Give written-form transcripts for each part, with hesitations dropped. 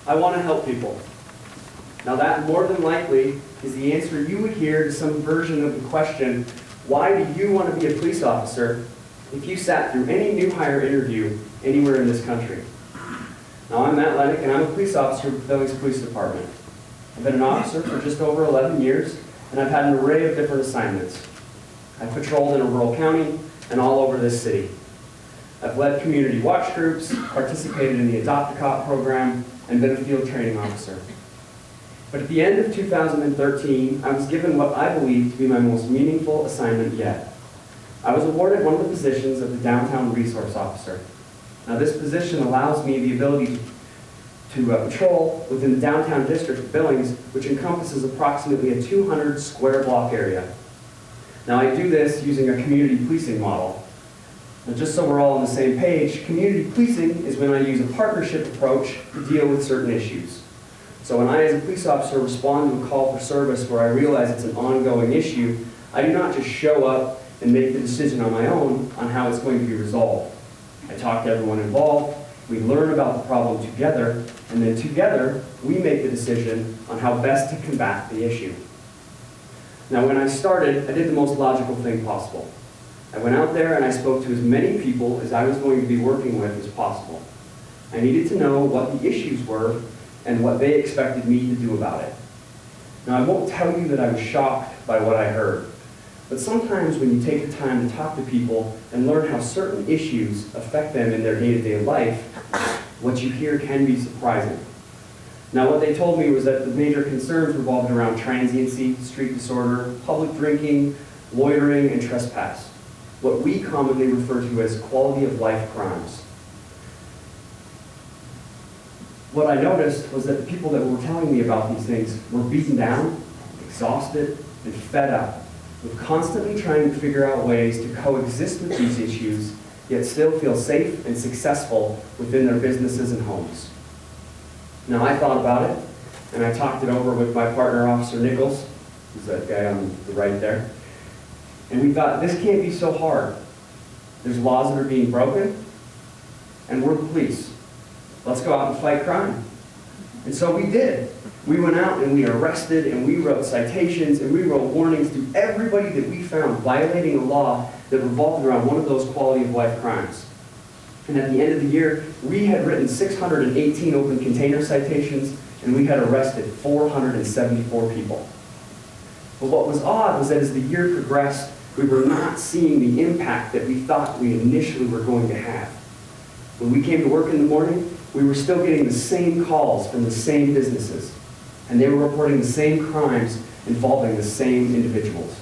I want to help people. Now that more than likely is the answer you would hear to some version of the question, why do you want to be a police officer, if you sat through any new hire interview anywhere in this country. Now I'm Matt Lennick and I'm a police officer with the Billings Police Department. I've been an officer for just over 11 years and I've had an array of different assignments. I've patrolled in a rural county and all over this city. I've led community watch groups, participated in the Adopt-a-Cop program, and been a field training officer. But at the end of 2013, I was given what I believe to be my most meaningful assignment yet. I was awarded one of the positions of the Downtown Resource Officer. Now this position allows me the ability to patrol within the downtown district of Billings, which encompasses approximately a 200 square block area. Now I do this using a community policing model. Now just so we're all on the same page, community policing is when I use a partnership approach to deal with certain issues. So when I, as a police officer, respond to a call for service where I realize it's an ongoing issue, I do not just show up and make the decision on my own on how it's going to be resolved. I talk to everyone involved, we learn about the problem together, and then together we make the decision on how best to combat the issue. Now when I started, I did the most logical thing possible. I went out there and I spoke to as many people as I was going to be working with as possible. I needed to know what the issues were and what they expected me to do about it. Now, I won't tell you that I was shocked by what I heard, but sometimes when you take the time to talk to people and learn how certain issues affect them in their day-to-day life, what you hear can be surprising. Now, what they told me was that the major concerns revolved around transiency, street disorder, public drinking, loitering, and trespass, what we commonly refer to as quality of life crimes. What I noticed was that the people that were telling me about these things were beaten down, exhausted, and fed up with constantly trying to figure out ways to coexist with these issues, yet still feel safe and successful within their businesses and homes. Now I thought about it, and I talked it over with my partner, Officer Nichols, who's that guy on the right there, and we thought, this can't be so hard. There's laws that are being broken, and we're the police. Let's go out and fight crime. And so we did. We went out and we arrested and we wrote citations and we wrote warnings to everybody that we found violating a law that revolved around one of those quality of life crimes. And at the end of the year, we had written 618 open container citations and we had arrested 474 people. But what was odd was that as the year progressed, we were not seeing the impact that we thought we initially were going to have. When we came to work in the morning, we were still getting the same calls from the same businesses, and they were reporting the same crimes involving the same individuals.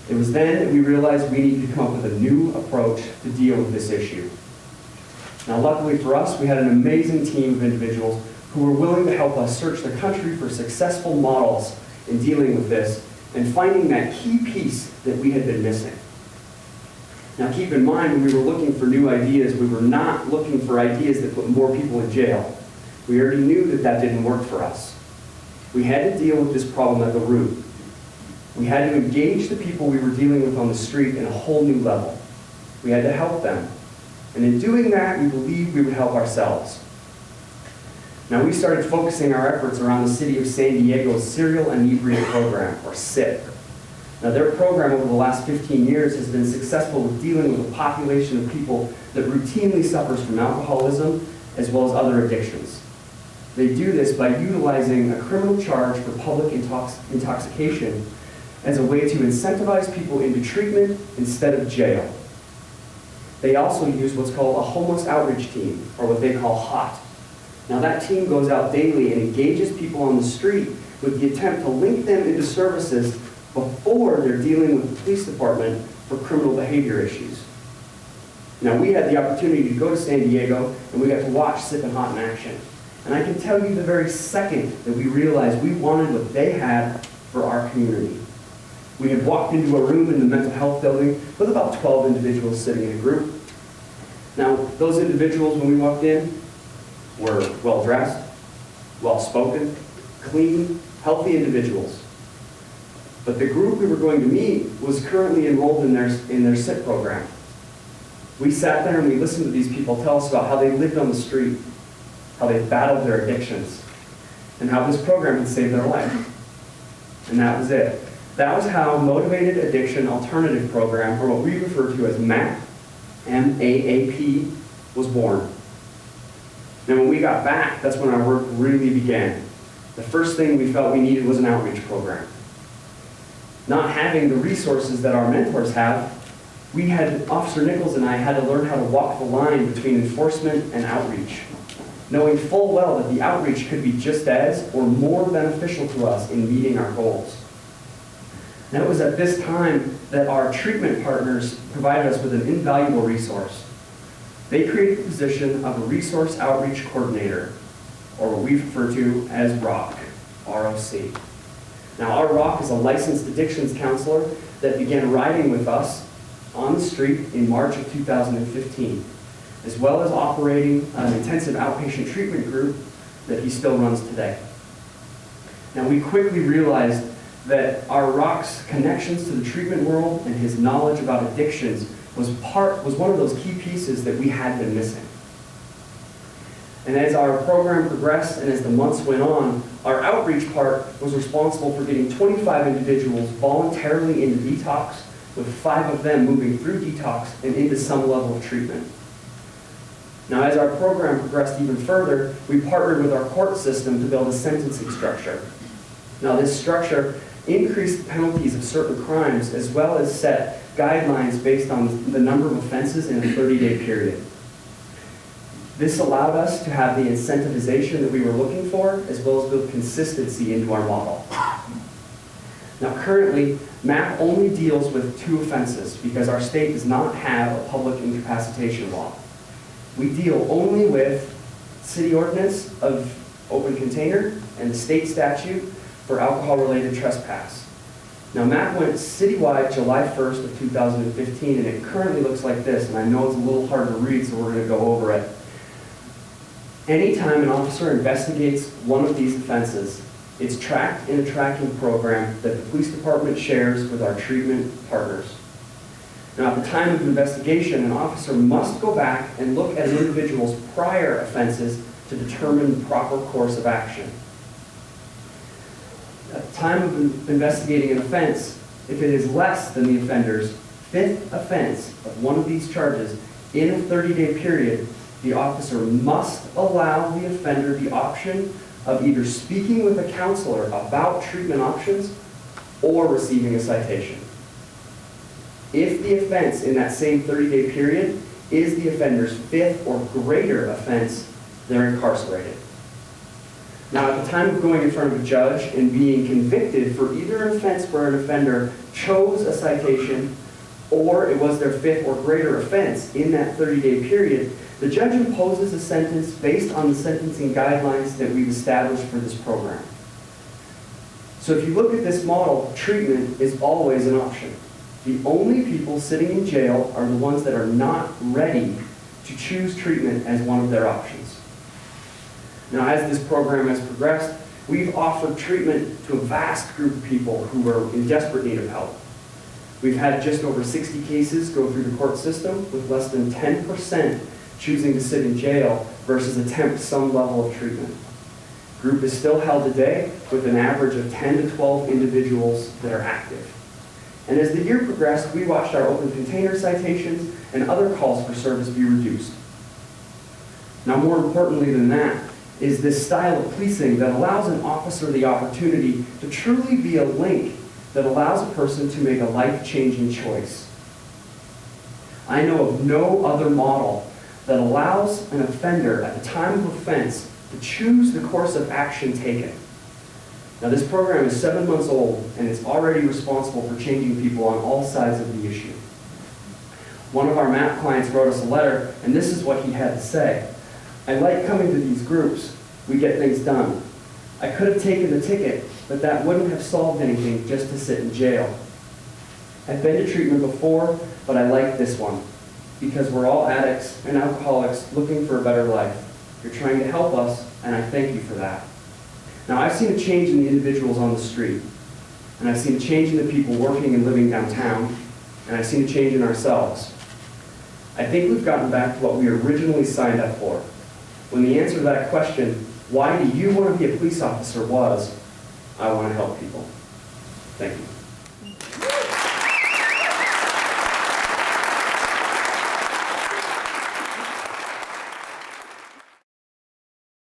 It was then that we realized we needed to come up with a new approach to deal with this issue. Now, luckily for us, we had an amazing team of individuals who were willing to help us search the country for successful models in dealing with this and finding that key piece that we had been missing. Now keep in mind, when we were looking for new ideas, we were not looking for ideas that put more people in jail. We already knew that that didn't work for us. We had to deal with this problem at the root. We had to engage the people we were dealing with on the street in a whole new level. We had to help them. And in doing that, we believed we would help ourselves. Now we started focusing our efforts around the city of San Diego's Serial Inebriate Program, or SIP. Now their program over the last 15 years has been successful with dealing with a population of people that routinely suffers from alcoholism as well as other addictions. They do this by utilizing a criminal charge for public intoxication as a way to incentivize people into treatment instead of jail. They also use what's called a homeless outreach team, or what they call HOT. Now that team goes out daily and engages people on the street with the attempt to link them into services before they're dealing with the police department for criminal behavior issues. Now we had the opportunity to go to San Diego and we got to watch SIP and HOT in action. And I can tell you the very second that we realized we wanted what they had for our community. We had walked into a room in the mental health building with about 12 individuals sitting in a group. Now those individuals, when we walked in, were well-dressed, well-spoken, clean, healthy individuals. But the group we were going to meet was currently enrolled in their SIP program. We sat there and we listened to these people tell us about how they lived on the street, how they battled their addictions, and how this program had saved their life. And that was it. That was how Motivated Addiction Alternative Program, or what we refer to as MAAP, M-A-A-P, was born. And when we got back, that's when our work really began. The first thing we felt we needed was an outreach program. Not having the resources that our mentors have, Officer Nichols and I had to learn how to walk the line between enforcement and outreach, knowing full well that the outreach could be just as or more beneficial to us in meeting our goals. And it was at this time that our treatment partners provided us with an invaluable resource. They created the position of a Resource Outreach Coordinator, or what we refer to as ROC, R-O-C. Now, our ROC is a licensed addictions counselor that began riding with us on the street in March of 2015, as well as operating an intensive outpatient treatment group that he still runs today. Now, we quickly realized that our ROC's connections to the treatment world and his knowledge about addictions was one of those key pieces that we had been missing. And as our program progressed and as the months went on, our outreach part was responsible for getting 25 individuals voluntarily into detox, with 5 of them moving through detox and into some level of treatment. Now, as our program progressed even further, we partnered with our court system to build a sentencing structure. Now, this structure increased the penalties of certain crimes, as well as set guidelines based on the number of offenses in a 30-day period. This allowed us to have the incentivization that we were looking for, as well as build consistency into our model. Now, currently, MAAP only deals with 2 offenses because our state does not have a public incapacitation law. We deal only with city ordinance of open container and the state statute for alcohol-related trespass. Now, MAAP went citywide July 1st of 2015, and it currently looks like this, and I know it's a little hard to read, so we're going to go over it. Anytime an officer investigates one of these offenses, it's tracked in a tracking program that the police department shares with our treatment partners. Now, at the time of investigation, an officer must go back and look at an individual's prior offenses to determine the proper course of action. At the time of investigating an offense, if it is less than the offender's 5th offense of one of these charges in a 30-day period, the officer must allow the offender the option of either speaking with a counselor about treatment options or receiving a citation. If the offense in that same 30-day period is the offender's 5th or greater offense, they're incarcerated. Now, at the time of going in front of a judge and being convicted for either an offense where an offender chose a citation or it was their 5th or greater offense in that 30-day period, the judge imposes a sentence based on the sentencing guidelines that we've established for this program. So if you look at this model, treatment is always an option. The only people sitting in jail are the ones that are not ready to choose treatment as one of their options. Now, as this program has progressed, we've offered treatment to a vast group of people who are in desperate need of help. We've had just over 60 cases go through the court system, with less than 10% choosing to sit in jail versus attempt some level of treatment. Group is still held today with an average of 10 to 12 individuals that are active. And as the year progressed, we watched our open container citations and other calls for service be reduced. Now, more importantly than that is this style of policing that allows an officer the opportunity to truly be a link that allows a person to make a life-changing choice. I know of no other model that allows an offender at the time of offense to choose the course of action taken. Now, this program is 7 months old, and it's already responsible for changing people on all sides of the issue. One of our MAAP clients wrote us a letter, and this is what he had to say. I like coming to these groups. We get things done. I could have taken the ticket, but that wouldn't have solved anything just to sit in jail. I've been to treatment before, but I like this one because we're all addicts and alcoholics looking for a better life. You're trying to help us, and I thank you for that. Now, I've seen a change in the individuals on the street, and I've seen a change in the people working and living downtown, and I've seen a change in ourselves. I think we've gotten back to what we originally signed up for. when the answer to that question, why do you want to be a police officer, was, I want to help people. Thank you.